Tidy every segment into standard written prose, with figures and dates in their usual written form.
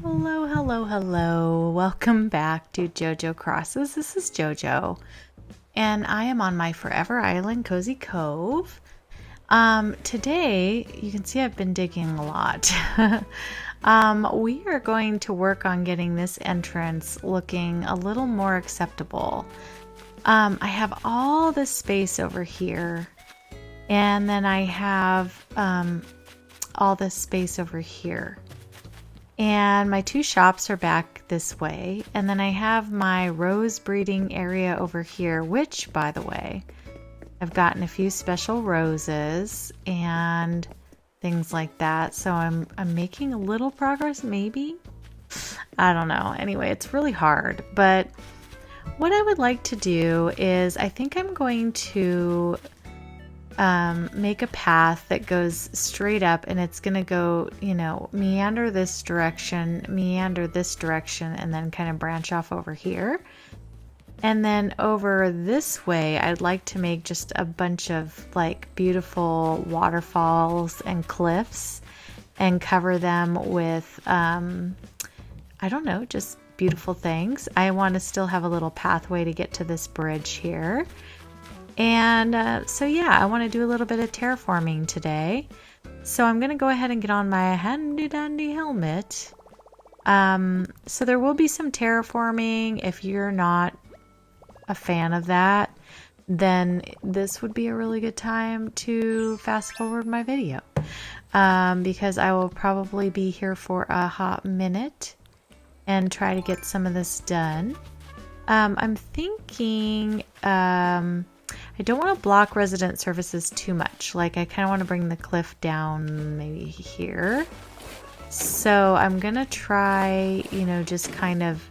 Hello, hello, hello. Welcome back to JoJo Crosses. This is JoJo, and I am on my Forever Island Cozy Cove. Today, you can see I've been digging a lot. We are going to work on getting this entrance looking a little more acceptable. I have all this space over here, and then I have all this space over here. And my two shops are back this way. And then I have my rose breeding area over here, which, by the way, I've gotten a few special roses and things like that. So I'm making a little progress, maybe. I don't know. Anyway, it's really hard. But what I would like to do is I think I'm going to make a path that goes straight up, and it's going to go, meander this direction, and then kind of branch off over here. And then over this way, I'd like to make just a bunch of like beautiful waterfalls and cliffs and cover them with, I don't know, just beautiful things. I want to still have a little pathway to get to this bridge here. And so yeah, I want to do a little bit of terraforming today. So I'm going to go ahead and get on my handy dandy helmet. So there will be some terraforming. If you're not a fan of that, then this would be a really good time to fast forward my video. Because I will probably be here for a hot minute and try to get some of this done. I'm thinking, I don't want to block resident services too much. Like I kind of want to bring the cliff down maybe here. So I'm going to try, just kind of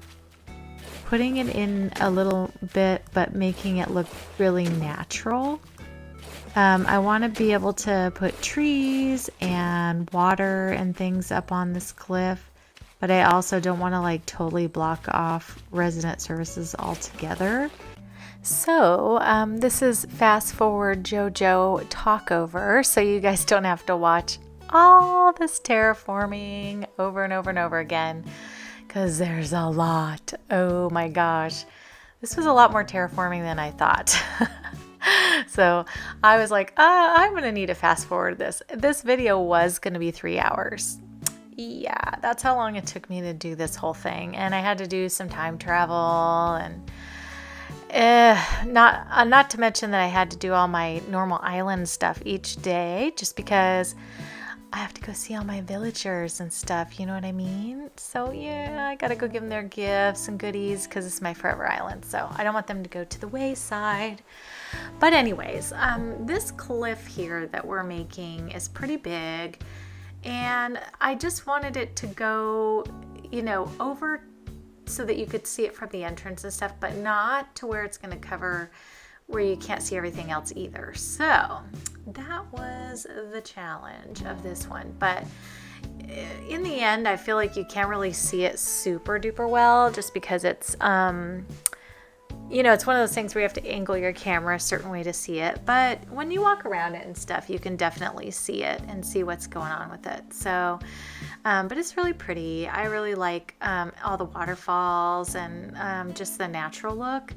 putting it in a little bit, but making it look really natural. I want to be able to put trees and water and things up on this cliff, but I also don't want to like totally block off resident services altogether. So this is fast forward JoJo talkover, so you guys don't have to watch all this terraforming over and over and over again, because there's a lot. Oh my gosh, this was a lot more terraforming than I thought. So I was like, I'm gonna need to fast forward this. This video was gonna be 3 hours. Yeah, that's how long it took me to do this whole thing, and I had to do some time travel and not to mention that I had to do all my normal island stuff each day, just because I have to go see all my villagers and stuff, you know what I mean? So yeah, I gotta go give them their gifts and goodies because it's my Forever Island, so I don't want them to go to the wayside. But anyways, this cliff here that we're making is pretty big, and I just wanted it to go, over so that you could see it from the entrance and stuff, but not to where it's going to cover where you can't see everything else either. So that was the challenge of this one. But in the end, I feel like you can't really see it super duper well, just because it's, it's one of those things where you have to angle your camera a certain way to see it. But when you walk around it and stuff, you can definitely see it and see what's going on with it. So, but it's really pretty. I really like all the waterfalls and just the natural look.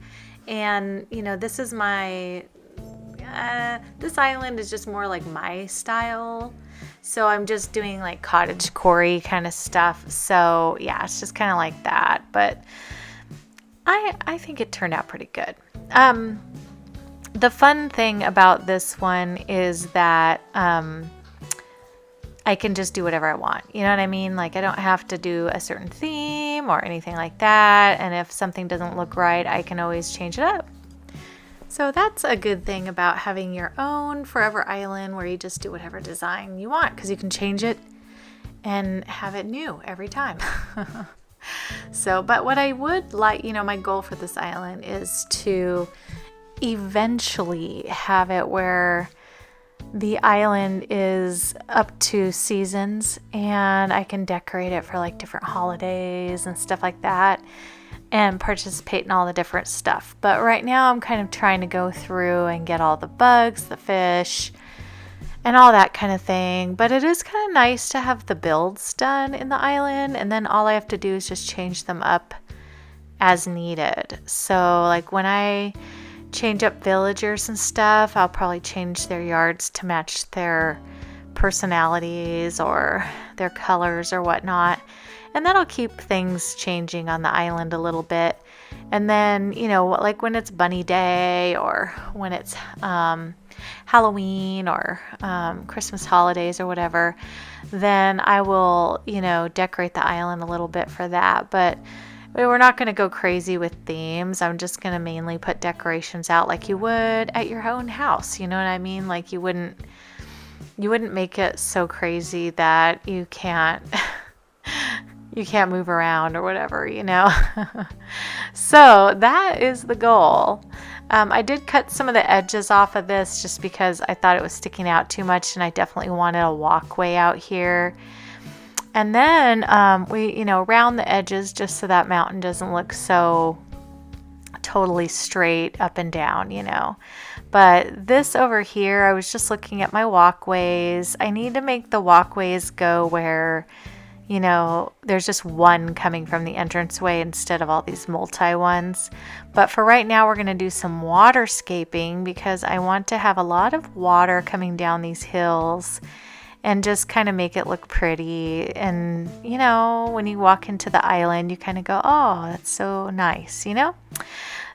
And, this is my, this island is just more like my style. So I'm just doing like cottage core kind of stuff. So yeah, it's just kind of like that. But I think it turned out pretty good. The fun thing about this one is that I can just do whatever I want. You know what I mean? Like I don't have to do a certain theme or anything like that. And if something doesn't look right, I can always change it up. So that's a good thing about having your own Forever Island, where you just do whatever design you want, because you can change it and have it new every time. So, but what I would like, my goal for this island is to eventually have it where the island is up to seasons and I can decorate it for like different holidays and stuff like that and participate in all the different stuff. But right now I'm kind of trying to go through and get all the bugs, the fish, and all that kind of thing. But it is kind of nice to have the builds done in the island, and then all I have to do is just change them up as needed. So like when I change up villagers and stuff, I'll probably change their yards to match their personalities or their colors or whatnot. And that'll keep things changing on the island a little bit. And then, you know, like when it's bunny day or when it's Halloween or Christmas holidays or whatever, then I will, you know, decorate the island a little bit for that. But we're not going to go crazy with themes. I'm just going to mainly put decorations out like you would at your own house. You know what I mean? Like you wouldn't make it so crazy that you can't move around or whatever, you know. So that is the goal. I did cut some of the edges off of this just because I thought it was sticking out too much, and I definitely wanted a walkway out here. And then we, you know, round the edges just so that mountain doesn't look so totally straight up and down, you know. But this over here, I was just looking at my walkways. I need to make the walkways go where, you know, there's just one coming from the entranceway instead of all these multi ones. But for right now, we're going to do some waterscaping because I want to have a lot of water coming down these hills and just kind of make it look pretty. And, you know, when you walk into the island, you kind of go, oh, that's so nice, you know?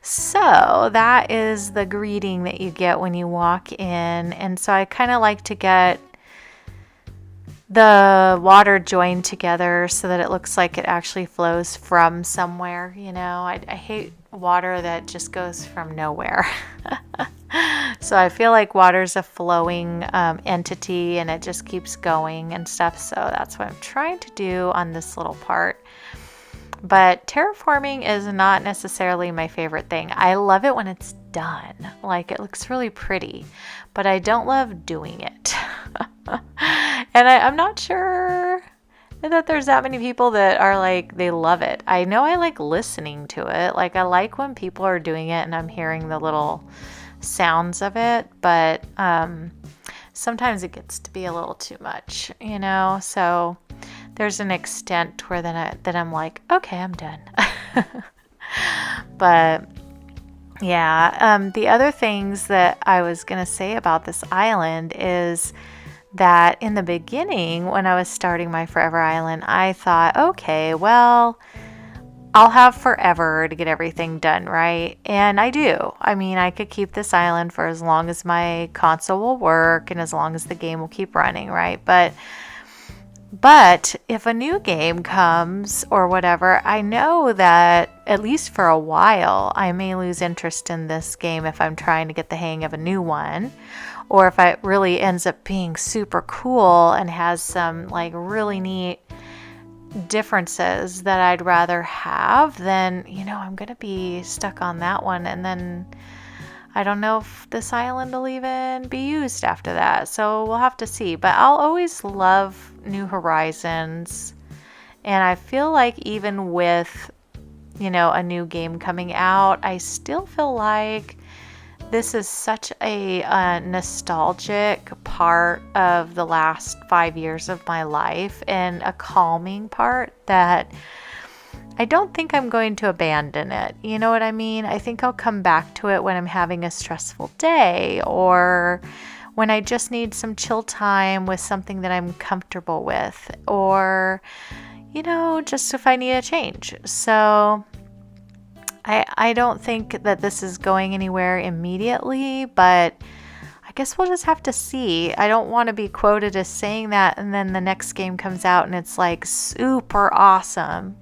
So that is the greeting that you get when you walk in. And so I kind of like to get the water joined together so that it looks like it actually flows from somewhere, you know. I hate water that just goes from nowhere. So I feel like water's a flowing entity and it just keeps going and stuff. So that's what I'm trying to do on this little part. But terraforming is not necessarily my favorite thing. I love it when it's done. Like, it looks really pretty, but I don't love doing it. And I'm not sure that there's that many people that are like, they love it. I know I like listening to it. Like, I like when people are doing it and I'm hearing the little sounds of it, but sometimes it gets to be a little too much, you know? So there's an extent where then I'm like, okay, I'm done. But yeah, the other things that I was going to say about this island is that in the beginning, when I was starting my Forever Island, I thought, okay, well, I'll have forever to get everything done, right? And I do. I mean, I could keep this island for as long as my console will work and as long as the game will keep running, right? But if a new game comes or whatever, I know that at least for a while, I may lose interest in this game if I'm trying to get the hang of a new one, or if it really ends up being super cool and has some like really neat differences that I'd rather have, then, you know, I'm going to be stuck on that one. And then I don't know if this island will even be used after that. So we'll have to see. But I'll always love New Horizons. And I feel like even with, you know, a new game coming out, I still feel like this is such a nostalgic part of the last 5 years of my life and a calming part that I don't think I'm going to abandon it. You know what I mean? I think I'll come back to it when I'm having a stressful day or when I just need some chill time with something that I'm comfortable with, or, you know, just if I need a change. So I don't think that this is going anywhere immediately, but I guess we'll just have to see. I don't want to be quoted as saying that and then the next game comes out and it's like super awesome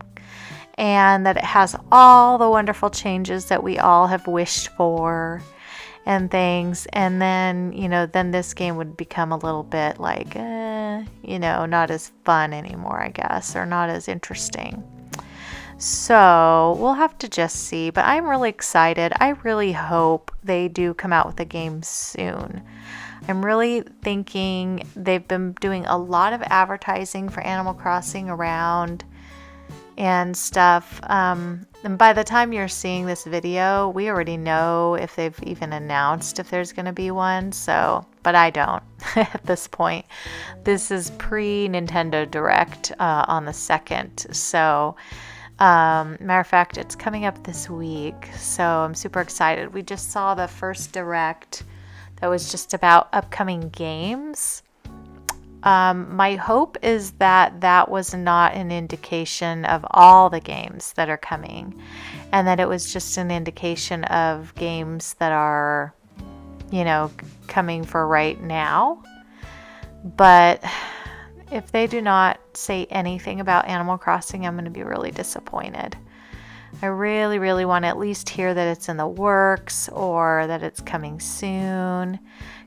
and that it has all the wonderful changes that we all have wished for and things, and then, you know, then this game would become a little bit like, you know, not as fun anymore, I guess, or not as interesting. So we'll have to just see, but I'm really excited. I really hope they do come out with a game soon. I'm really thinking they've been doing a lot of advertising for Animal Crossing around and stuff. And by the time you're seeing this video, we already know if they've even announced if there's going to be one. So, but I don't at this point. This is pre-Nintendo Direct on the 2nd. So, matter of fact, it's coming up this week. So I'm super excited. We just saw the first Direct that was just about upcoming games. My hope is that that was not an indication of all the games that are coming, and that it was just an indication of games that are, coming for right now. But if they do not say anything about Animal Crossing, I'm going to be really disappointed. I really, really want to at least hear that it's in the works or that it's coming soon.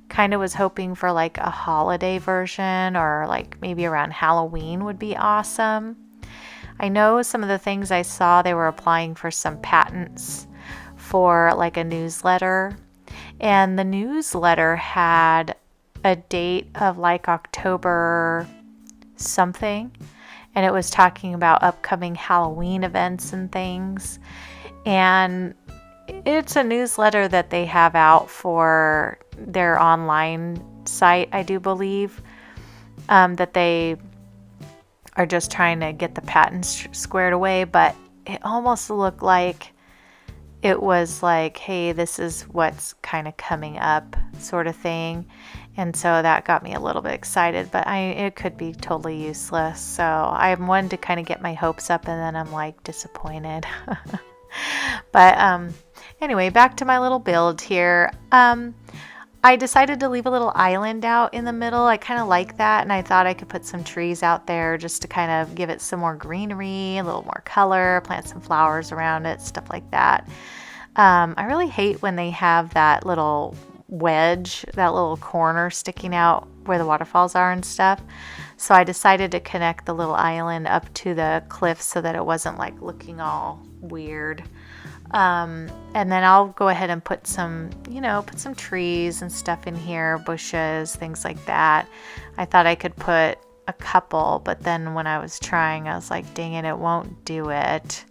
Kind of was hoping for like a holiday version, or like maybe around Halloween would be awesome. I know some of the things I saw, they were applying for some patents for like a newsletter, and the newsletter had a date of like October something, and it was talking about upcoming Halloween events and things. And it's a newsletter that they have out for their online site, I do believe, that they are just trying to get the patents squared away. But it almost looked like it was like, hey, this is what's kind of coming up sort of thing. And so that got me a little bit excited, but it could be totally useless. So I'm one to kind of get my hopes up, and then I'm like disappointed. But anyway, back to my little build here. I decided to leave a little island out in the middle. I kind of like that, and I thought I could put some trees out there just to kind of give it some more greenery, a little more color, plant some flowers around it, stuff like that. I really hate when they have that little wedge, that little corner sticking out where the waterfalls are and stuff. So I decided to connect the little island up to the cliff so that it wasn't like looking all weird. And then I'll go ahead and put some trees and stuff in here, bushes, things like that. I thought I could put a couple, but then when I was trying, I was like, dang it won't do it.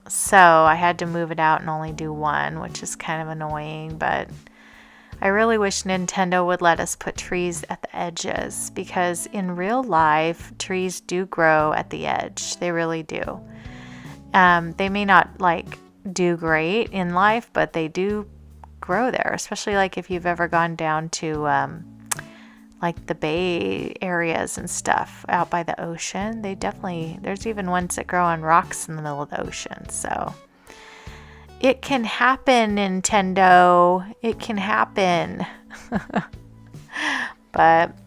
So I had to move it out and only do one, which is kind of annoying, but I really wish Nintendo would let us put trees at the edges, because in real life, trees do grow at the edge. They really do. They may not like do great in life, but they do grow there, especially like if you've ever gone down to like the bay areas and stuff out by the ocean. There's even ones that grow on rocks in the middle of the ocean. So it can happen, Nintendo. It can happen. But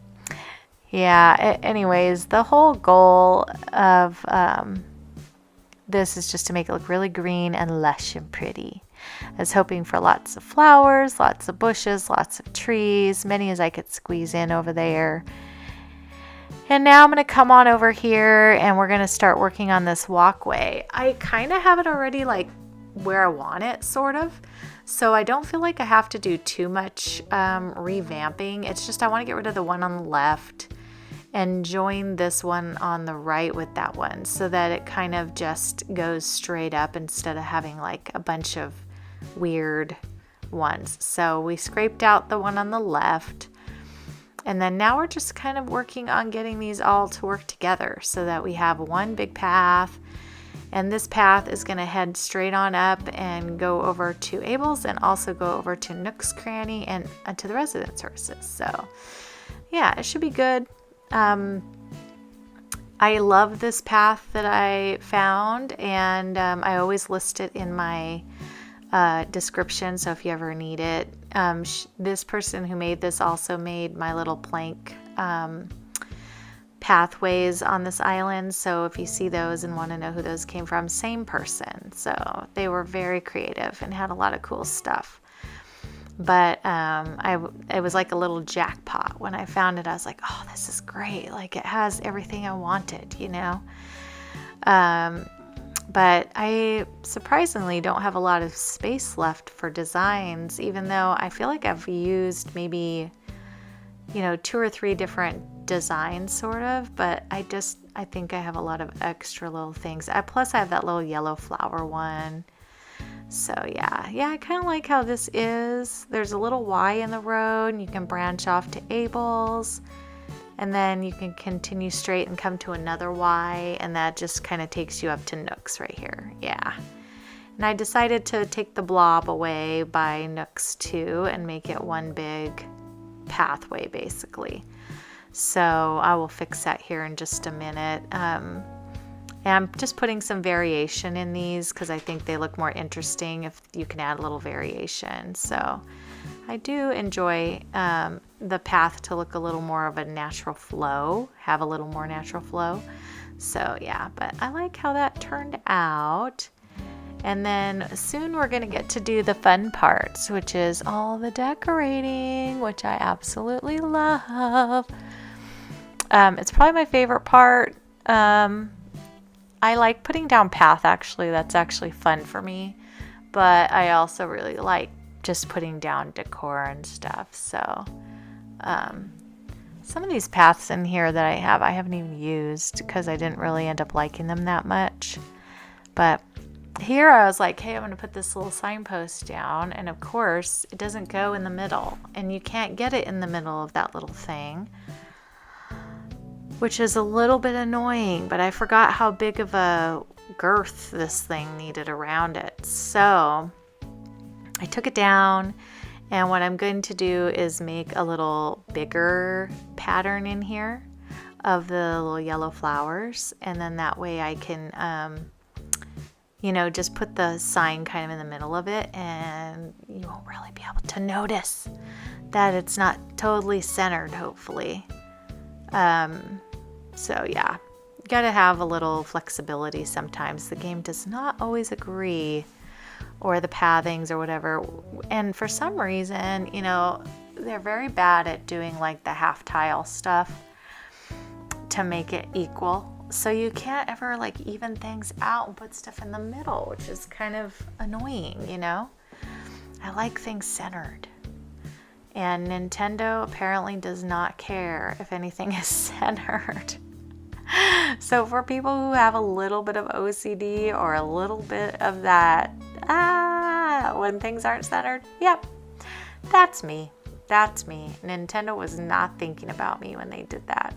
yeah, anyways, the whole goal of this is just to make it look really green and lush and pretty. I was hoping for lots of flowers, lots of bushes, lots of trees, many as I could squeeze in over there. And now I'm going to come on over here and we're going to start working on this walkway. I kind of have it already like where I want it, sort of. So I don't feel like I have to do too much revamping. It's just I want to get rid of the one on the left and join this one on the right with that one, so that it kind of just goes straight up instead of having like a bunch of weird ones. So we scraped out the one on the left, and then now we're just kind of working on getting these all to work together so that we have one big path. And this path is going to head straight on up and go over to Abel's, and also go over to Nook's Cranny and to the resident services. So yeah, it should be good. I love this path that I found, and I always list it in my description, so if you ever need it. This person who made this also made my little plank pathways on this island, so if you see those and want to know who those came from, same person. So they were very creative and had a lot of cool stuff. But it was like a little jackpot when I found it. I was like, oh, this is great. Like, it has everything I wanted, But I surprisingly don't have a lot of space left for designs, even though I feel like I've used maybe 2 or 3 different designs sort of, but I think I have a lot of extra little things. Plus I have that little yellow flower one. So yeah, I kind of like how this is. There's a little Y in the road, and you can branch off to Abel's, and then you can continue straight and come to another Y, and that just kind of takes you up to Nooks right here. Yeah. And I decided to take the blob away by Nooks too and make it one big pathway basically. So I will fix that here in just a minute. And I'm just putting some variation in these because I think they look more interesting if you can add a little variation. So I do enjoy the path to look a little more of a natural flow, have a little more natural flow. So yeah, but I like how that turned out. And then soon we're going to get to do the fun parts, which is all the decorating, which I absolutely love. It's probably my favorite part. I like putting down path, actually. That's actually fun for me. But I also really like just putting down decor and stuff. So some of these paths in here that I haven't even used because I didn't really end up liking them that much. But here I was like, hey, I'm going to put this little signpost down. And of course, it doesn't go in the middle. And you can't get it in the middle of that little thing, which is a little bit annoying, but I forgot how big of a girth this thing needed around it. So I took it down, and what I'm going to do is make a little bigger pattern in here of the little yellow flowers, and then that way I can, just put the sign kind of in the middle of it, and you won't really be able to notice that it's not totally centered, hopefully. So yeah, you gotta have a little flexibility sometimes. The game does not always agree, or the pathings or whatever. And for some reason, they're very bad at doing like the half tile stuff to make it equal. So you can't ever like even things out and put stuff in the middle, which is kind of annoying, I like things centered. And Nintendo apparently does not care if anything is centered. So for people who have a little bit of OCD or a little bit of that, when things aren't centered, yep, that's me. Nintendo was not thinking about me when they did that.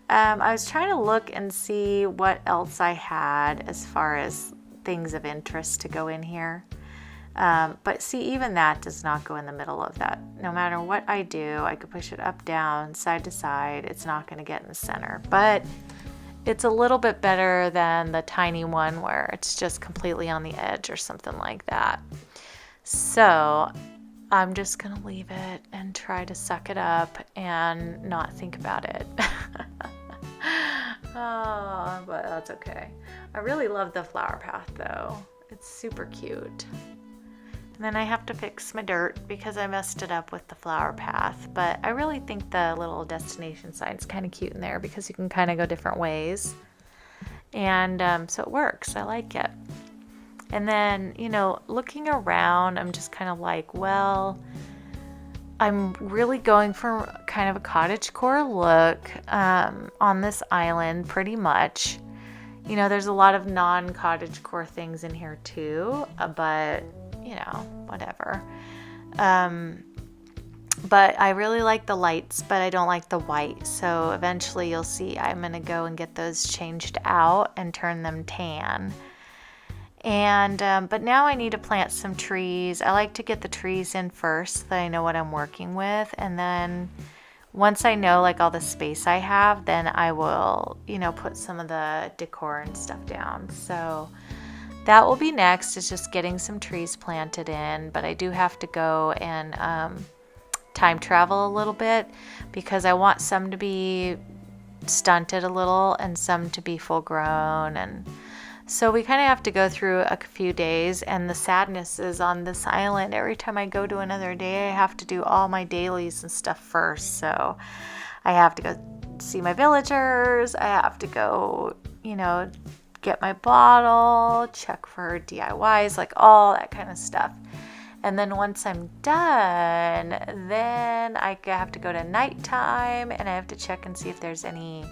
I was trying to look and see what else I had as far as things of interest to go in here. But see, even that does not go in the middle of that. No matter what I do, I could push it up, down, side to side. It's not going to get in the center. But it's a little bit better than the tiny one where it's just completely on the edge or something like that. So I'm just going to leave it and try to suck it up and not think about it. Oh, but that's okay. I really love the flower path though. It's super cute. And then I have to fix my dirt because I messed it up with the flower path. But I really think the little destination sign's kind of cute in there because you can kind of go different ways. And so it works. I like it. And then, looking around, I'm just kind of like, well, I'm really going for kind of a cottagecore look on this island pretty much. There's a lot of non-cottagecore things in here too, but whatever. But I really like the lights, but I don't like the white. So eventually you'll see I'm going to go and get those changed out and turn them tan. And but now I need to plant some trees. I like to get the trees in first so that I know what I'm working with. And then once I know like all the space I have, then I will, put some of the decor and stuff down. So that will be next, is just getting some trees planted in. But I do have to go and time travel a little bit because I want some to be stunted a little and some to be full grown. And so we kind of have to go through a few days, and the sadness is on this island. Every time I go to another day, I have to do all my dailies and stuff first. So I have to go see my villagers. I have to go, get my bottle, check for DIYs, like all that kind of stuff. And then once I'm done, then I have to go to nighttime and I have to check and see if there's any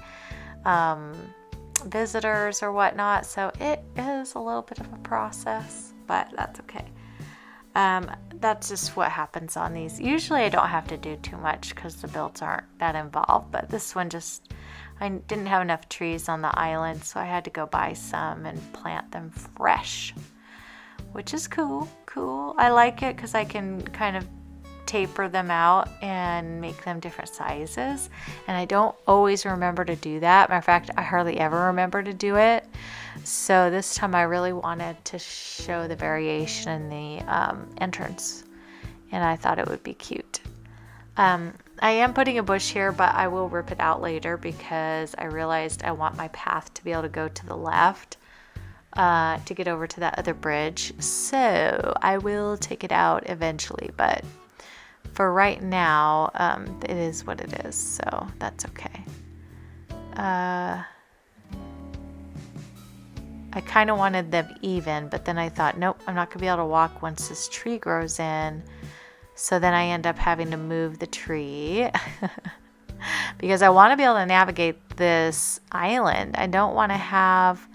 visitors or whatnot. So it is a little bit of a process, but that's okay. That's just what happens on these. Usually I don't have to do too much because the builds aren't that involved, but this one I didn't have enough trees on the island, so I had to go buy some and plant them fresh, which is cool. I like it because I can kind of taper them out and make them different sizes, and I don't always remember to do that. Matter of fact, I hardly ever remember to do it. So this time I really wanted to show the variation in the entrance, and I thought it would be cute. I am putting a bush here, but I will rip it out later because I realized I want my path to be able to go to the left to get over to that other bridge. So I will take it out eventually, but for right now, it is what it is, so that's okay. I kind of wanted them even, but then I thought, nope, I'm not going to be able to walk once this tree grows in. So then I end up having to move the tree because I want to be able to navigate this island. I don't want to have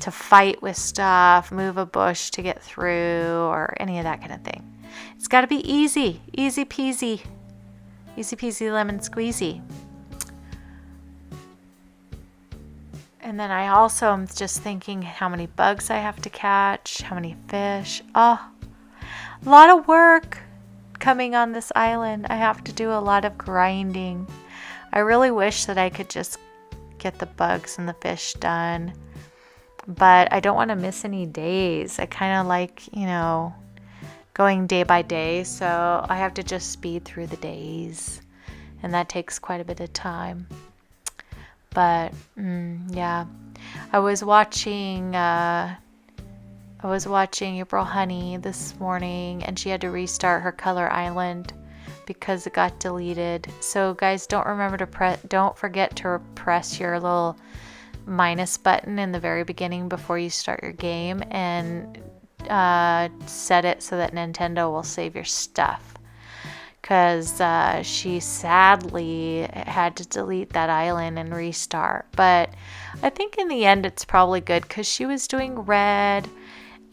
to fight with stuff, move a bush to get through, or any of that kind of thing. It's got to be easy peasy, lemon squeezy. And then I also am just thinking how many bugs I have to catch, how many fish. Oh, a lot of work coming on this island. I have to do a lot of grinding. I really wish that I could just get the bugs and the fish done, but I don't want to miss any days. I kind of like, going day by day, so I have to just speed through the days, and that takes quite a bit of time. But yeah, I was watching April Honey this morning, and she had to restart her color island because it got deleted. So guys, don't forget to press your little minus button in the very beginning before you start your game, and set it so that Nintendo will save your stuff, because she sadly had to delete that island and restart. But I think in the end it's probably good, because she was doing red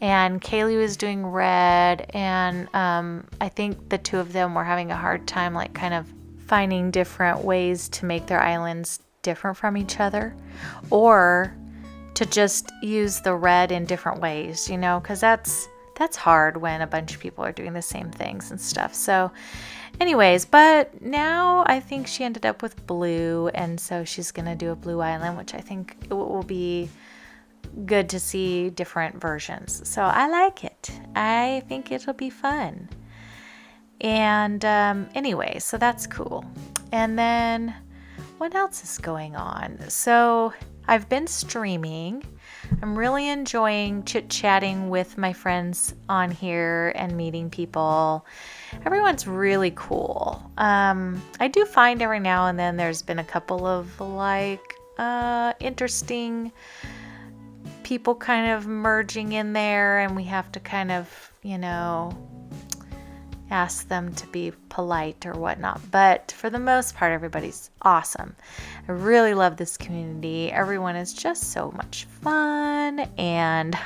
and Kaylee was doing red, and I think the two of them were having a hard time like kind of finding different ways to make their islands different from each other, or to just use the red in different ways, because that's hard when a bunch of people are doing the same things and stuff. So anyways, but now I think she ended up with blue, and so she's gonna do a blue island, which I think it will be good to see different versions. So I like it. I think it'll be fun. And anyway, so that's cool. And then what else is going on? So I've been streaming. I'm really enjoying chit-chatting with my friends on here and meeting people. Everyone's really cool. I do find every now and then there's been a couple of interesting people kind of merging in there, and we have to kind of, ask them to be polite or whatnot. But for the most part, everybody's awesome. I really love this community. Everyone is just so much fun and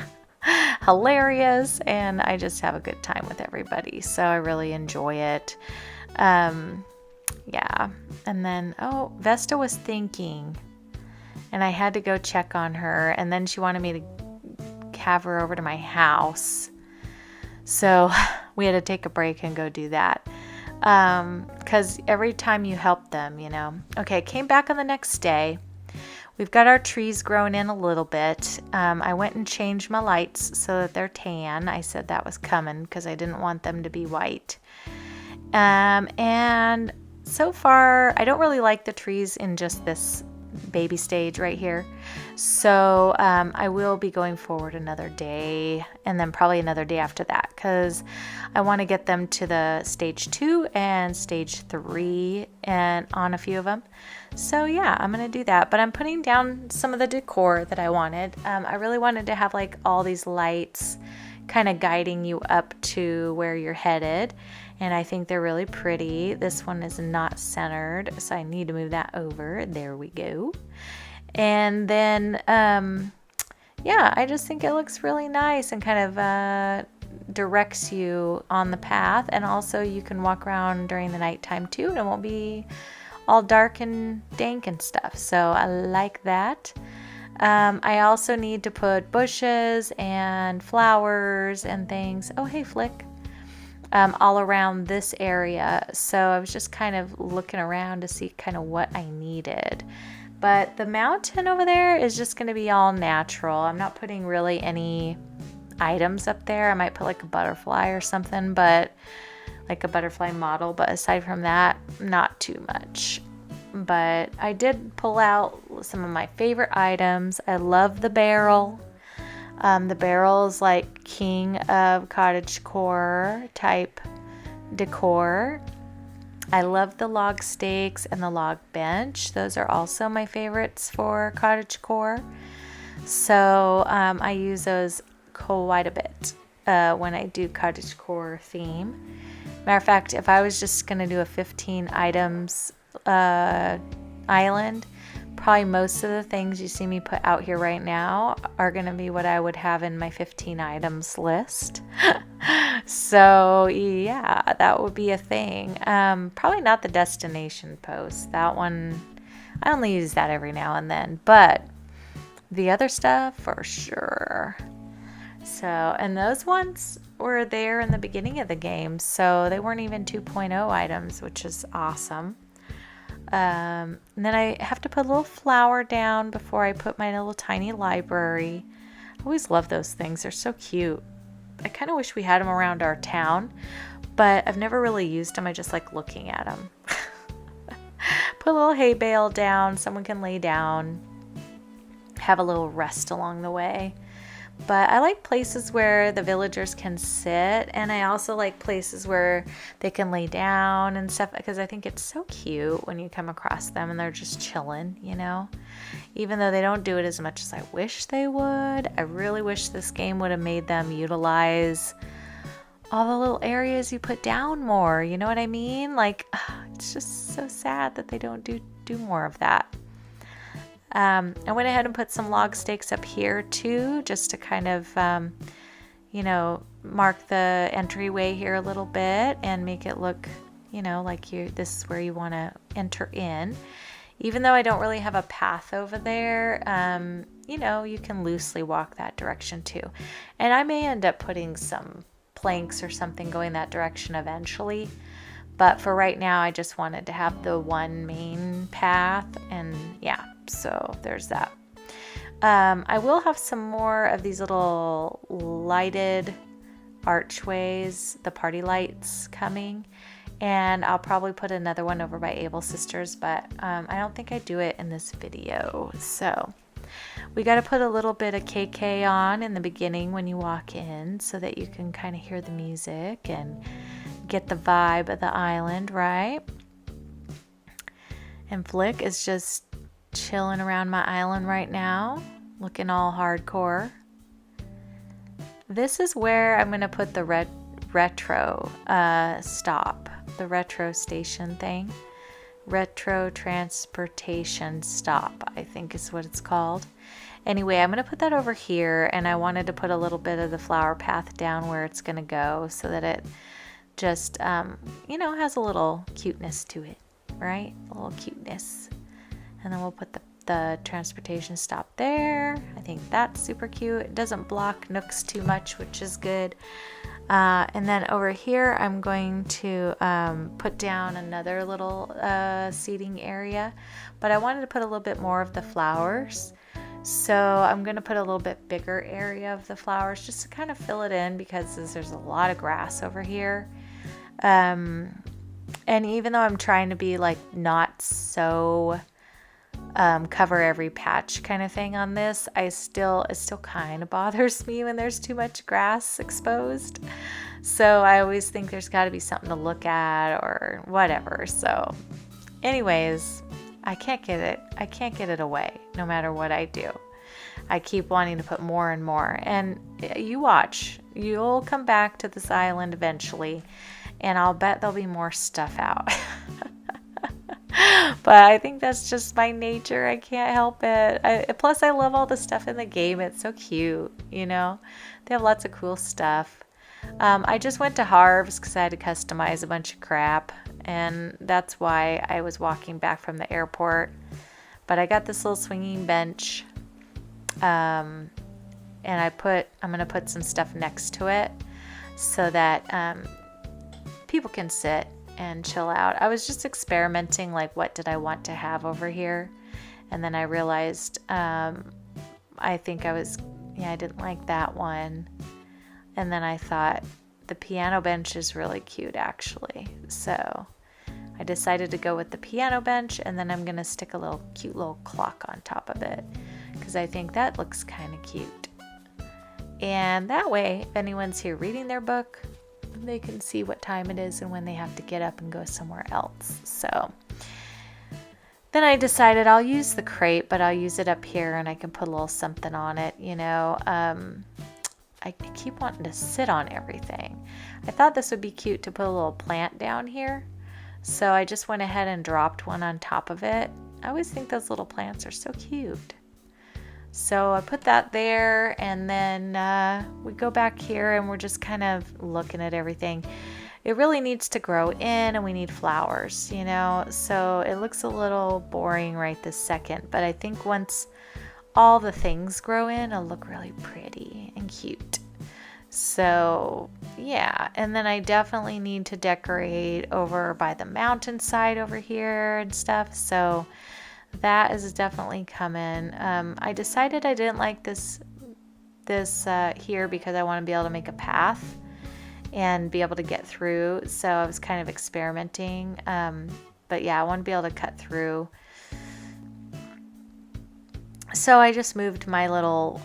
hilarious, and I just have a good time with everybody. So I really enjoy it. Yeah. And then, Vesta was thinking, and I had to go check on her, and then she wanted me to have her over to my house. So we had to take a break and go do that. Because every time you help them, Okay, came back on the next day. We've got our trees grown in a little bit. I went and changed my lights so that they're tan. I said that was coming because I didn't want them to be white. And so far, I don't really like the trees in just this baby stage right here. So I will be going forward another day, and then probably another day after that, because I want to get them to the stage 2 and stage 3 and on a few of them. So yeah, I'm going to do that. But I'm putting down some of the decor that I wanted. I really wanted to have like all these lights kind of guiding you up to where you're headed. And I think they're really pretty. This one is not centered, so I need to move that over. There we go. And then, yeah, I just think it looks really nice and kind of directs you on the path. And also you can walk around during the nighttime too, and it won't be all dark and dank and stuff. So I like that. I also need to put bushes and flowers and things. Oh, hey, Flick. All around this area. So I was just kind of looking around to see kind of what I needed. But the mountain over there is just going to be all natural. I'm not putting really any items up there. I might put like a butterfly or something, but like a butterfly model. But aside from that, not too much. But I did pull out some of my favorite items. I love the barrel. The barrel is like king of cottagecore type decor. I love the log stakes and the log bench. Those are also my favorites for cottagecore. So I use those quite a bit when I do cottagecore theme. Matter of fact, if I was just going to do a 15 items island, probably most of the things you see me put out here right now are going to be what I would have in my 15 items list. So yeah, that would be a thing. Probably not the destination post. That one, I only use that every now and then, but the other stuff for sure. So, and those ones were there in the beginning of the game, so they weren't even 2.0 items, which is awesome. And then I have to put a little flower down before I put my little tiny library. I always love those things. They're so cute. I kind of wish we had them around our town, but I've never really used them. I just like looking at them. Put a little hay bale down. Someone can lay down, have a little rest along the way. But I like places where the villagers can sit, and I also like places where they can lay down and stuff, because I think it's so cute when you come across them and they're just chilling, you know? Even though they don't do it as much as I wish they would. I really wish this game would have made them utilize all the little areas you put down more, you know what I mean? Like, it's just so sad that they don't do more of that. I went ahead and put some log stakes up here too, just to kind of, mark the entryway here a little bit and make it look, like this is where you want to enter in. Even though I don't really have a path over there, you can loosely walk that direction too. And I may end up putting some planks or something going that direction eventually. But for right now, I just wanted to have the one main path, and yeah, so there's that. I will have some more of these little lighted archways, the party lights coming, and I'll probably put another one over by Able Sisters, but I don't think I do it in this video. So we got to put a little bit of KK on in the beginning when you walk in so that you can kind of hear the music and get the vibe of the island, right? And Flick is just chilling around my island right now, looking all hardcore. This is where I'm going to put the retro stop, the retro station thing. Retro transportation stop, I think is what it's called. Anyway, I'm going to put that over here, and I wanted to put a little bit of the flower path down where it's going to go so that it just, has a little cuteness to it, right? A little cuteness. And then we'll put the transportation stop there. I think that's super cute. It doesn't block nooks too much, which is good. And then over here, I'm going to put down another little seating area. But I wanted to put a little bit more of the flowers. So I'm going to put a little bit bigger area of the flowers just to kind of fill it in, because there's a lot of grass over here. And even though I'm trying to be like not so cover every patch kind of thing on this, it still kind of bothers me when there's too much grass exposed. So I always think there's got to be something to look at or whatever. So anyways, I can't get it away no matter what I do. I keep wanting to put more and more. And you watch, you'll come back to this island eventually, and I'll bet there'll be more stuff out. But I think that's just my nature. I can't help it. Plus, I love all the stuff in the game. It's so cute, you know? They have lots of cool stuff. I just went to Harv's because I had to customize a bunch of crap, and that's why I was walking back from the airport. But I got this little swinging bench, and I'm going to put some stuff next to it so that people can sit and chill out. I was just experimenting, like, what did I want to have over here? And then I realized I think I didn't like that one. And then I thought the piano bench is really cute, actually. So I decided to go with the piano bench, and then I'm going to stick a cute little clock on top of it because I think that looks kind of cute. And that way, if anyone's here reading their book, they can see what time it is and when they have to get up and go somewhere else. So then I decided I'll use the crate, but I'll use it up here and I can put a little something on it, you know. I keep wanting to sit on everything. I thought this would be cute to put a little plant down here. So I just went ahead and dropped one on top of it. I always think those little plants are so cute. So I put that there, and then we go back here and we're just kind of looking at everything. It really needs to grow in, and we need flowers, you know. So it looks a little boring right this second, but I think once all the things grow in, it'll look really pretty and cute. So yeah, and then I definitely need to decorate over by the mountainside over here and stuff. So that is definitely coming. I decided I didn't like this here because I want to be able to make a path and be able to get through. So I was kind of experimenting. But yeah, I want to be able to cut through. So I just moved my little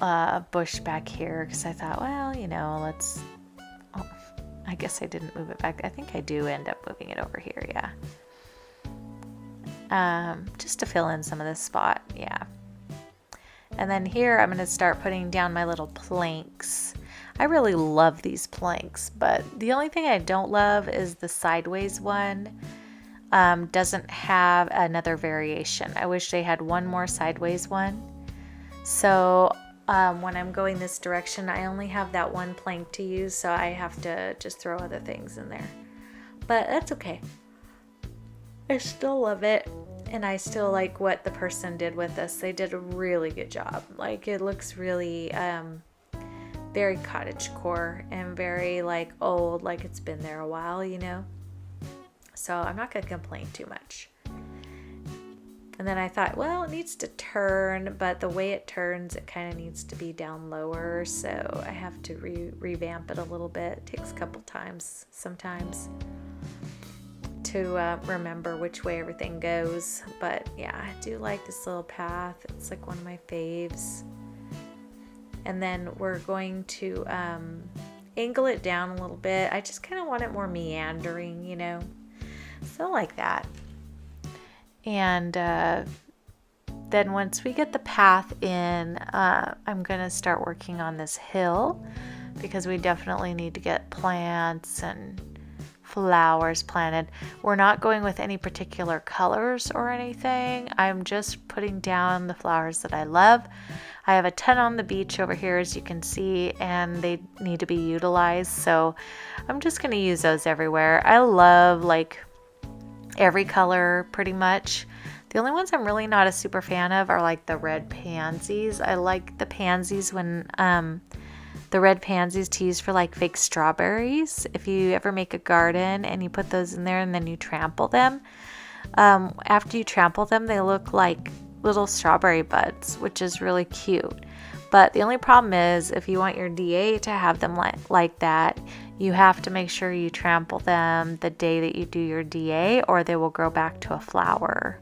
bush back here because I thought, well, you know, I guess I didn't move it back. I think I do end up moving it over here, yeah. Just to fill in some of this spot, yeah. And then here I'm going to start putting down my little planks. I really love these planks, but the only thing I don't love is the sideways one. Doesn't have another variation. I wish they had one more sideways one. So when I'm going this direction, I only have that one plank to use, so I have to just throw other things in there. But that's okay. I still love it, and I still like what the person did with this. They did a really good job. Like, it looks really very cottagecore and very like old, like it's been there a while, you know. So I'm not going to complain too much. And then I thought, well, it needs to turn, but the way it turns, it kind of needs to be down lower. So I have to revamp it a little bit. It takes a couple times sometimes to remember which way everything goes. But yeah, I do like this little path. It's like one of my faves. And then we're going to angle it down a little bit. I just kind of want it more meandering, you know. So like that. And then once we get the path in, I'm going to start working on this hill because we definitely need to get plants and flowers planted. We're not going with any particular colors or anything. I'm just putting down the flowers that I love. I have a ton on the beach over here, as you can see, and they need to be utilized. So I'm just going to use those everywhere. I love like every color pretty much. The only ones I'm really not a super fan of are like the red pansies. I like the pansies when the red pansies to use for like fake strawberries. If you ever make a garden and you put those in there and then you trample them, after you trample them, they look like little strawberry buds, which is really cute. But the only problem is if you want your DA to have them like that, you have to make sure you trample them the day that you do your DA, or they will grow back to a flower,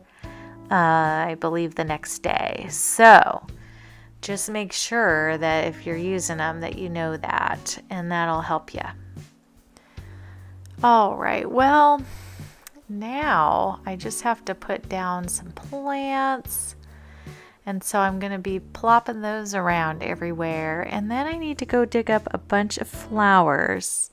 I believe the next day. So just make sure that if you're using them that you know that, and that'll help you. All right, well, now I just have to put down some plants And so I'm going to be plopping those around everywhere. And then I need to go dig up a bunch of flowers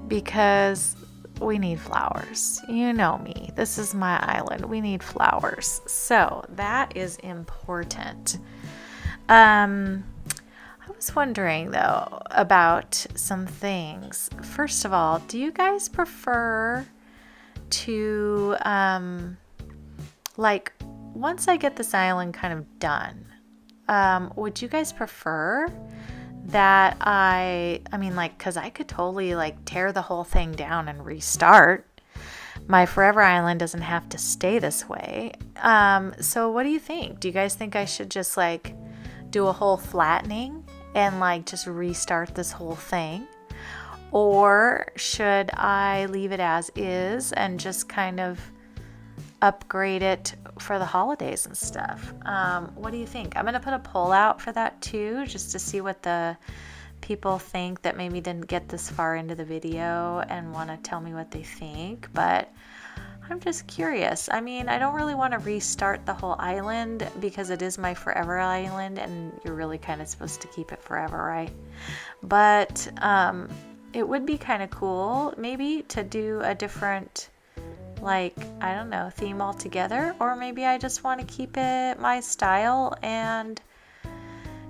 because we need flowers. You know me. This is my island. We need flowers. So that is important. I was wondering though about some things. First of all, do you guys prefer to like once I get this island kind of done, would you guys prefer that I mean, like, because I could totally like tear the whole thing down and restart. My Forever Island doesn't have to stay this way. So what do you think? Do you guys think I should just like do a whole flattening and like just restart this whole thing? Or should I leave it as is and just kind of upgrade it for the holidays and stuff? What do you think? I'm going to put a poll out for that too, just to see what the people think that maybe didn't get this far into the video and want to tell me what they think. But I'm just curious. I mean, I don't really want to restart the whole island because it is my Forever Island and you're really kind of supposed to keep it forever, right? But it would be kind of cool maybe to do a different, like, I don't know, theme altogether. Or maybe I just want to keep it my style and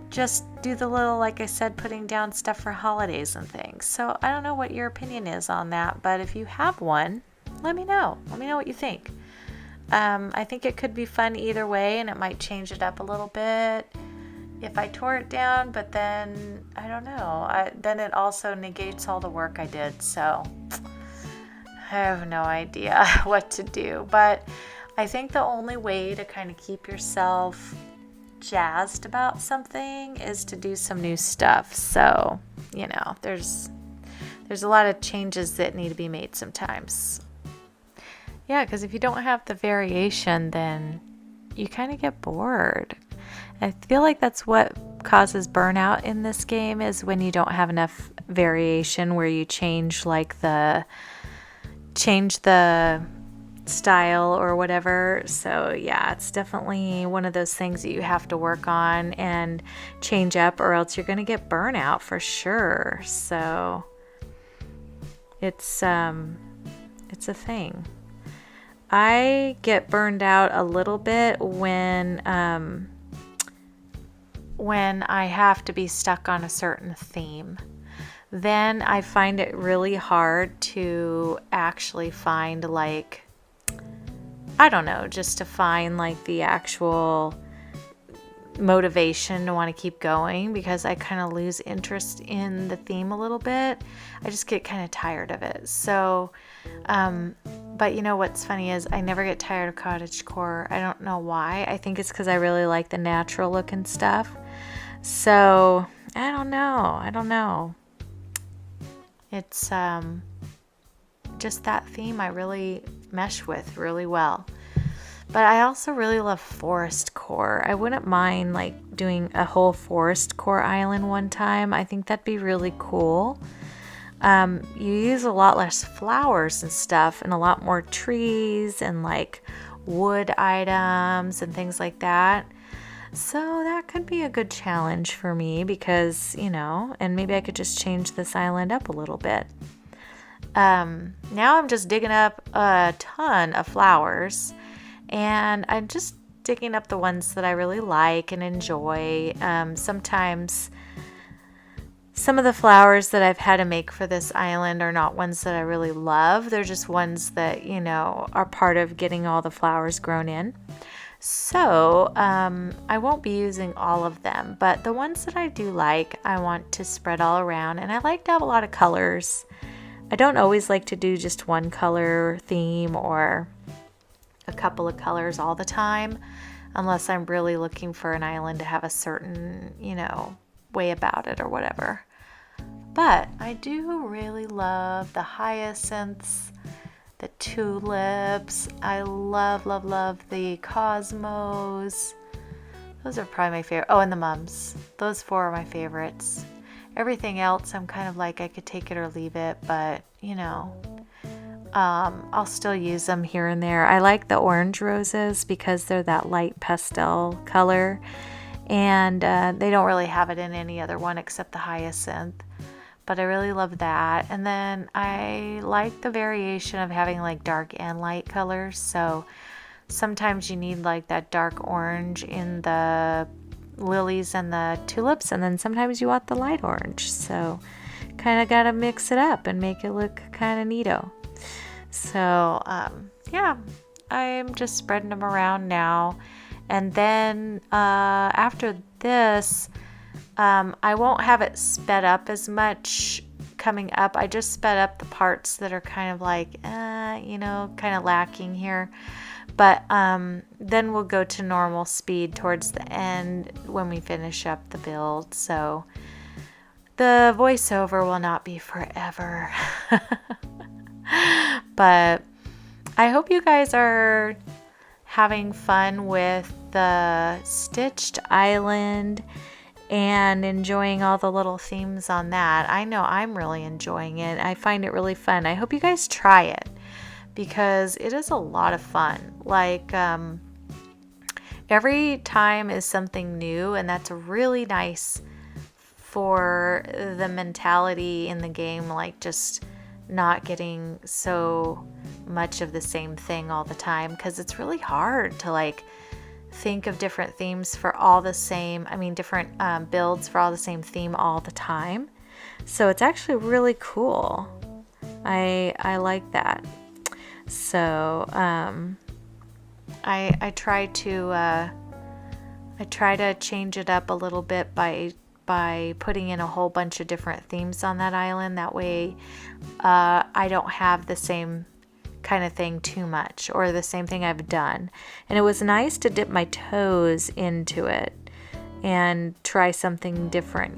just do the little, like I said, putting down stuff for holidays and things. So I don't know what your opinion is on that, but if you have one, let me know. Let me know what you think. I think it could be fun either way, and it might change it up a little bit if I tore it down, but then I don't know. Then it also negates all the work I did, so I have no idea what to do. But I think the only way to kind of keep yourself jazzed about something is to do some new stuff. So, you know, there's a lot of changes that need to be made sometimes. Yeah, because if you don't have the variation, then you kind of get bored. I feel like that's what causes burnout in this game, is when you don't have enough variation, where you change the style or whatever. So yeah, it's definitely one of those things that you have to work on and change up, or else you're going to get burnout for sure. So it's a thing. I get burned out a little bit when I have to be stuck on a certain theme. Then I find it really hard to actually find, like, I don't know, just to find like the actual motivation to want to keep going, because I kind of lose interest in the theme a little bit. I just get kind of tired of it. So, but you know what's funny is I never get tired of cottagecore. I don't know why. I think it's because I really like the natural looking stuff. So I don't know. It's just that theme I really mesh with really well. But I also really love forest core. I wouldn't mind like doing a whole forest core island one time. I think that'd be really cool. You use a lot less flowers and stuff, and a lot more trees and like wood items and things like that. So that could be a good challenge for me, because, you know, and maybe I could just change this island up a little bit. Now I'm just digging up a ton of flowers, and I'm just digging up the ones that I really like and enjoy. Sometimes some of the flowers that I've had to make for this island are not ones that I really love. They're just ones that, you know, are part of getting all the flowers grown in. So I won't be using all of them, but the ones that I do like, I want to spread all around, and I like to have a lot of colors. I don't always like to do just one color theme or a couple of colors all the time, unless I'm really looking for an island to have a certain, you know, way about it or whatever. But I do really love the hyacinths, the tulips. I love the cosmos. Those are probably my favorite. Oh, and the mums. Those four are my favorites. Everything else, I'm kind of like, I could take it or leave it, but, you know, I'll still use them here and there. I like the orange roses because they're that light pastel color, and they don't really have it in any other one except the hyacinth, but I really love that. And then I like the variation of having like dark and light colors, so sometimes you need like that dark orange in the lilies and the tulips, and then sometimes you want the light orange, so kind of got to mix it up and make it look kind of neato. So yeah, I'm just spreading them around now, and then after this I won't have it sped up as much coming up. I just sped up the parts that are kind of like kind of lacking here. But then we'll go to normal speed towards the end when we finish up the build. So the voiceover will not be forever. But I hope you guys are having fun with the stitched island and enjoying all the little themes on that. I know I'm really enjoying it. I find it really fun. I hope you guys try it, because it is a lot of fun. Like every time is something new, and that's really nice for the mentality in the game, like just not getting so much of the same thing all the time, because it's really hard to like think of different themes for all the same, different builds for all the same theme all the time. So it's actually really cool. I like that. So I try to change it up a little bit by putting in a whole bunch of different themes on that island. That way I don't have the same kind of thing too much, or the same thing I've done. And it was nice to dip my toes into it and try something different,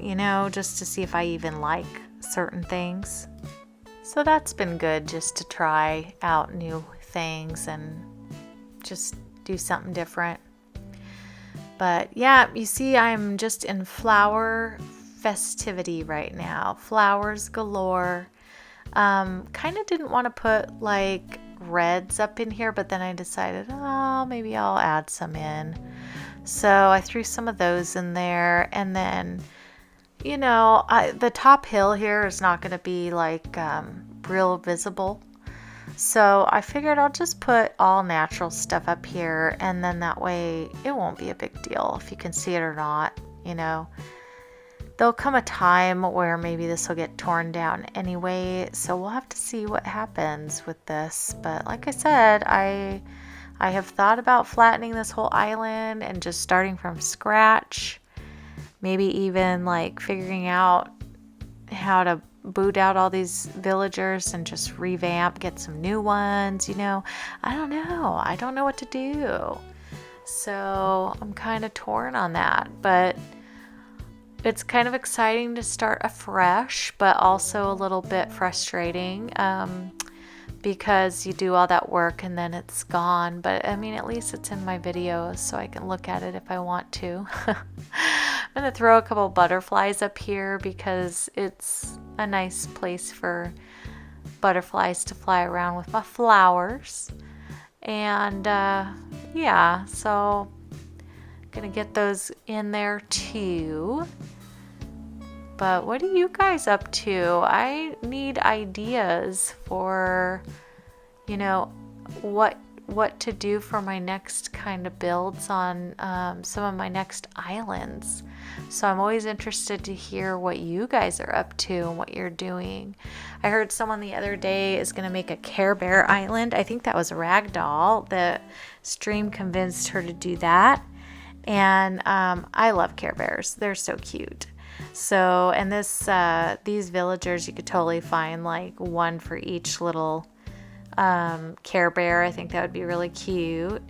just to see if I even like certain things. So that's been good, just to try out new things and just do something different. But yeah, you see, I'm just in flower festivity right now. Flowers galore. Kind of didn't want to put like reds up in here, but then I decided, maybe I'll add some in. So I threw some of those in there, and then the top hill here is not going to be like real visible, so I figured I'll just put all natural stuff up here, and then that way it won't be a big deal if you can see it or not. There'll come a time where maybe this will get torn down anyway, so we'll have to see what happens with this. But like I said, I have thought about flattening this whole island and just starting from scratch. Maybe even like figuring out how to boot out all these villagers and just revamp, get some new ones, I don't know. I don't know what to do. So I'm kind of torn on that, but it's kind of exciting to start afresh, but also a little bit frustrating because you do all that work and then it's gone. But at least it's in my videos, so I can look at it if I want to. I'm going to throw a couple butterflies up here because it's a nice place for butterflies to fly around with my flowers. And yeah, so I'm going to get those in there too. But what are you guys up to? I need ideas for, what to do for my next kind of builds on some of my next islands. So I'm always interested to hear what you guys are up to and what you're doing. I heard someone the other day is going to make a Care Bear island. I think that was Ragdoll. The stream convinced her to do that. And I love Care Bears. They're so cute. So, and these villagers, you could totally find like one for each little Care Bear. I think that would be really cute.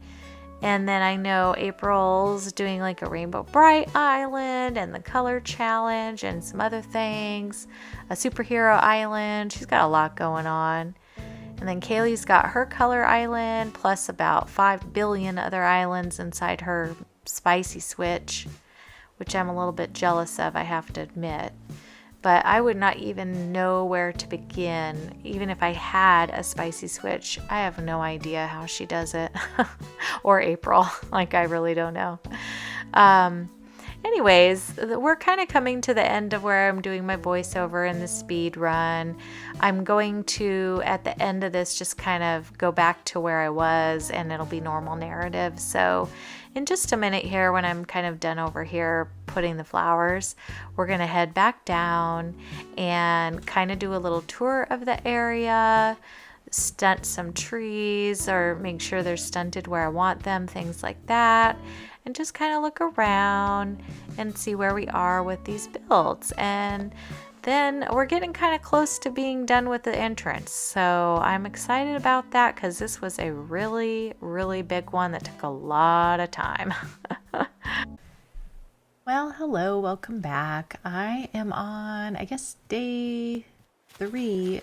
And then I know April's doing like a Rainbow Bright Island and the Color Challenge and some other things. A Superhero Island. She's got a lot going on. And then Kaylee's got her Color Island plus about 5 billion other islands inside her Spicy Switch, which I'm a little bit jealous of, I have to admit. but I would not even know where to begin. Even if I had a spicy switch, I have no idea how she does it. Or April, like I really don't know. Anyways, we're kind of coming to the end of where I'm doing my voiceover in the speed run. I'm going to, at the end of this, just kind of go back to where I was, and it'll be normal narrative. So in just a minute here, when I'm kind of done over here putting the flowers, we're going to head back down and kind of do a little tour of the area, stunt some trees or make sure they're stunted where I want them, things like that, and just kind of look around and see where we are with these builds. And then we're getting kind of close to being done with the entrance, so I'm excited about that because this was a really, really big one that took a lot of time. Well, hello, welcome back. I am on, I guess, day 2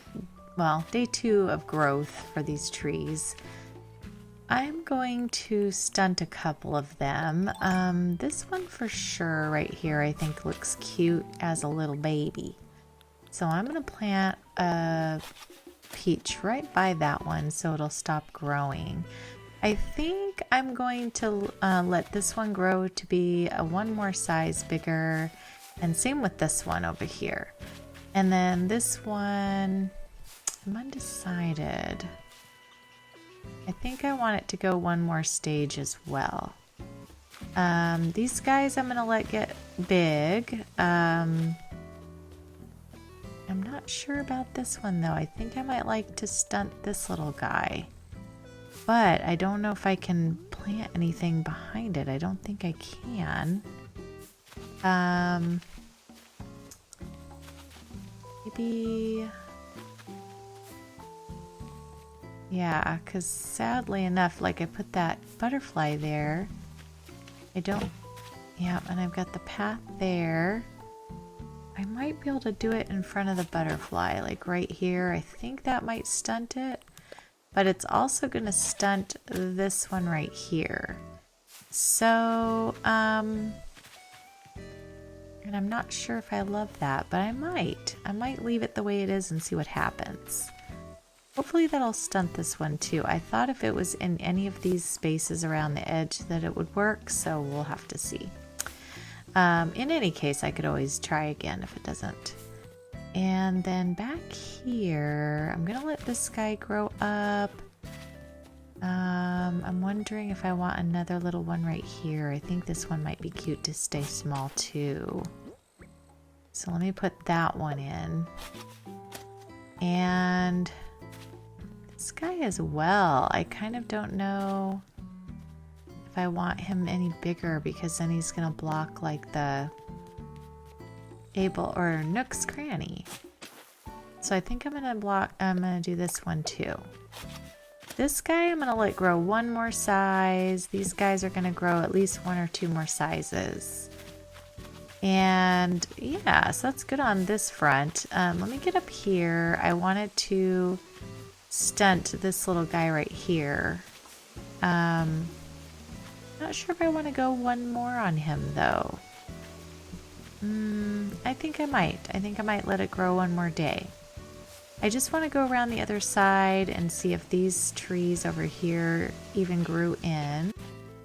of growth for these trees. I'm going to stunt a couple of them. This one for sure right here I think looks cute as a little baby. So I'm going to plant a peach right by that one so it'll stop growing. I think I'm going to let this one grow to be one more size bigger, and same with this one over here. And then this one, I'm undecided. I think I want it to go one more stage as well. These guys I'm going to let get big. I'm not sure about this one though. I think I might like to stunt this little guy. But I don't know if I can plant anything behind it. I don't think I can. Maybe... Yeah, because sadly enough, like I put that butterfly there. I don't... Yeah, and I've got the path there. I might be able to do it in front of the butterfly, like right here. I think that might stunt it. But it's also going to stunt this one right here. So, and I'm not sure if I love that, but I might. I might leave it the way it is and see what happens. Hopefully that'll stunt this one too. I thought if it was in any of these spaces around the edge that it would work, so we'll have to see. In any case, I could always try again if it doesn't. And then back here, I'm gonna let this guy grow up. I'm wondering if I want another little one right here. I think this one might be cute to stay small too. So let me put that one in. And this guy as well. I kind of don't know if I want him any bigger because then he's gonna block like the Abel or Nook's cranny. So I think I'm gonna do this one too. This guy I'm gonna let grow one more size. These guys are gonna grow at least 1 or 2 more sizes. And yeah, so that's good on this front. Let me get up here. I wanted to stunt this little guy right here. Not sure if I want to go one more on him though. I think I might. I think I might let it grow one more day. I just want to go around the other side and see if these trees over here even grew in.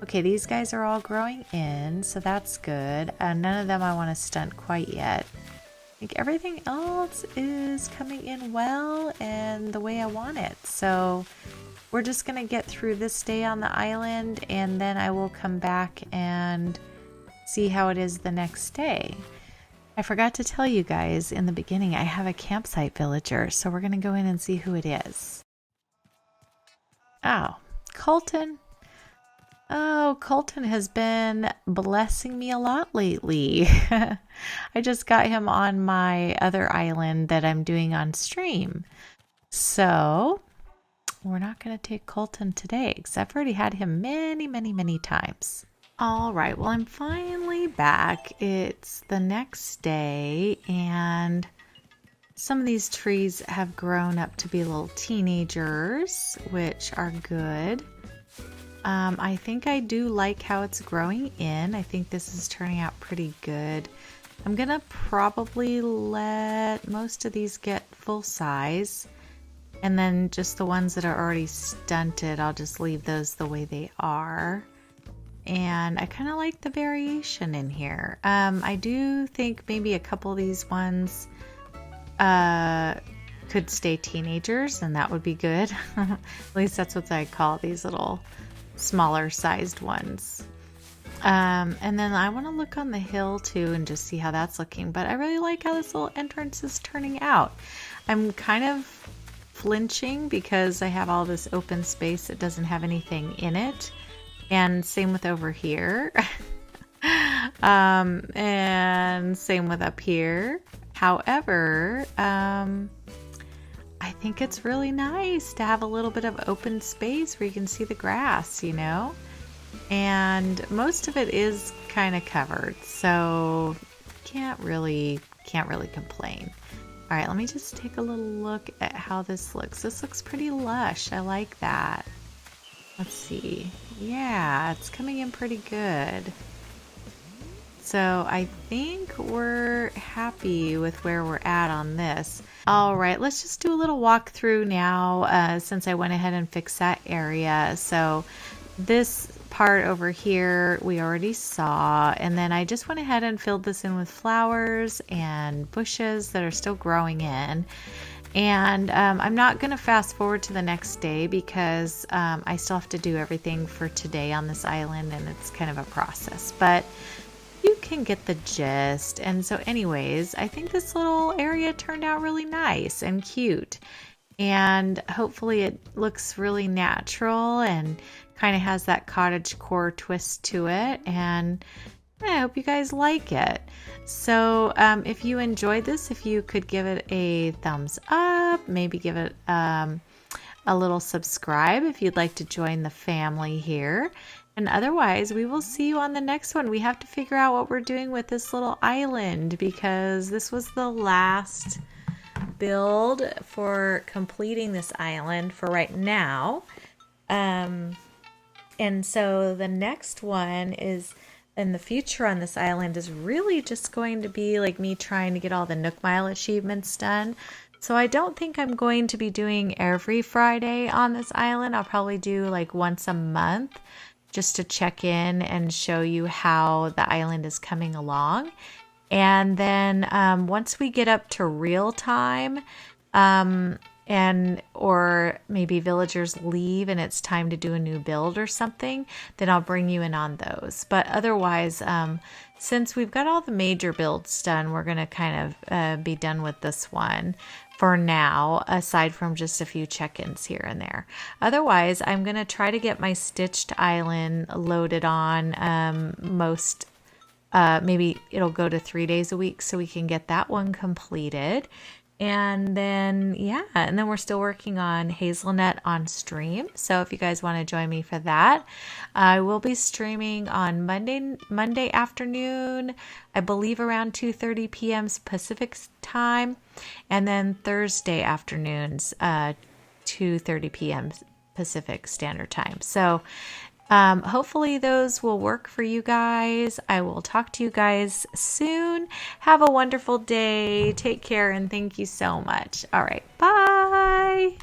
Okay, these guys are all growing in, so that's good. None of them I want to stunt quite yet. I think everything else is coming in well and the way I want it. So we're just going to get through this day on the island, and then I will come back and see how it is the next day. I forgot to tell you guys in the beginning, I have a campsite villager, so we're going to go in and see who it is. Oh, Colton. Oh, Colton has been blessing me a lot lately. I just got him on my other island that I'm doing on stream. So we're not going to take Colton today because I've already had him many times. All right, well, I'm finally back. It's the next day, and some of these trees have grown up to be little teenagers, which are good. I think I do like how it's growing in. I think this is turning out pretty good. I'm gonna probably let most of these get full size, and then just the ones that are already stunted, I'll just leave those the way they are. And I kind of like the variation in here. I do think maybe a couple of these ones could stay teenagers, and that would be good. At least that's what I call these little smaller sized ones. And then I want to look on the hill too and just see how that's looking. But I really like how this little entrance is turning out. I'm kind of flinching because I have all this open space that doesn't have anything in it. And same with over here. And same with up here. However, I think it's really nice to have a little bit of open space where you can see the grass, you know? And most of it is kind of covered, so can't really complain. All right, let me just take a little look at how this looks. This looks pretty lush. I like that. Let's see. Yeah, it's coming in pretty good. So I think we're happy with where we're at on this. All right, let's just do a little walkthrough now since I went ahead and fixed that area. So this part over here we already saw, and then I just went ahead and filled this in with flowers and bushes that are still growing in. And I'm not going to fast forward to the next day because I still have to do everything for today on this island, and it's kind of a process, but you can get the gist. And so anyways, I think this little area turned out really nice and cute, and hopefully it looks really natural and kind of has that cottage core twist to it, and I hope you guys like it. So if you enjoyed this, if you could give it a thumbs up, maybe give it a little subscribe if you'd like to join the family here. And otherwise, we will see you on the next one. We have to figure out what we're doing with this little island because this was the last build for completing this island for right now. And so the next one is in the future on this island is really just going to be like me trying to get all the Nook Mile achievements done. So I don't think I'm going to be doing every Friday on this island. I'll probably do like once a month just to check in and show you how the island is coming along. And then once we get up to real time, or maybe villagers leave and it's time to do a new build or something, then I'll bring you in on those. But otherwise, since we've got all the major builds done, we're going to kind of be done with this one for now, aside from just a few check-ins here and there. Otherwise, I'm going to try to get my stitched island loaded on maybe it'll go to 3 days a week so we can get that one completed. And then, yeah, and then we're still working on Hazelnut on stream. So if you guys want to join me for that, I will be streaming on Monday afternoon, I believe around 2:30 p.m. Pacific time, and then Thursday afternoons, 2:30 p.m. Pacific Standard Time. So hopefully those will work for you guys. I will talk to you guys soon. Have a wonderful day. Take care, and thank you so much. All right. Bye.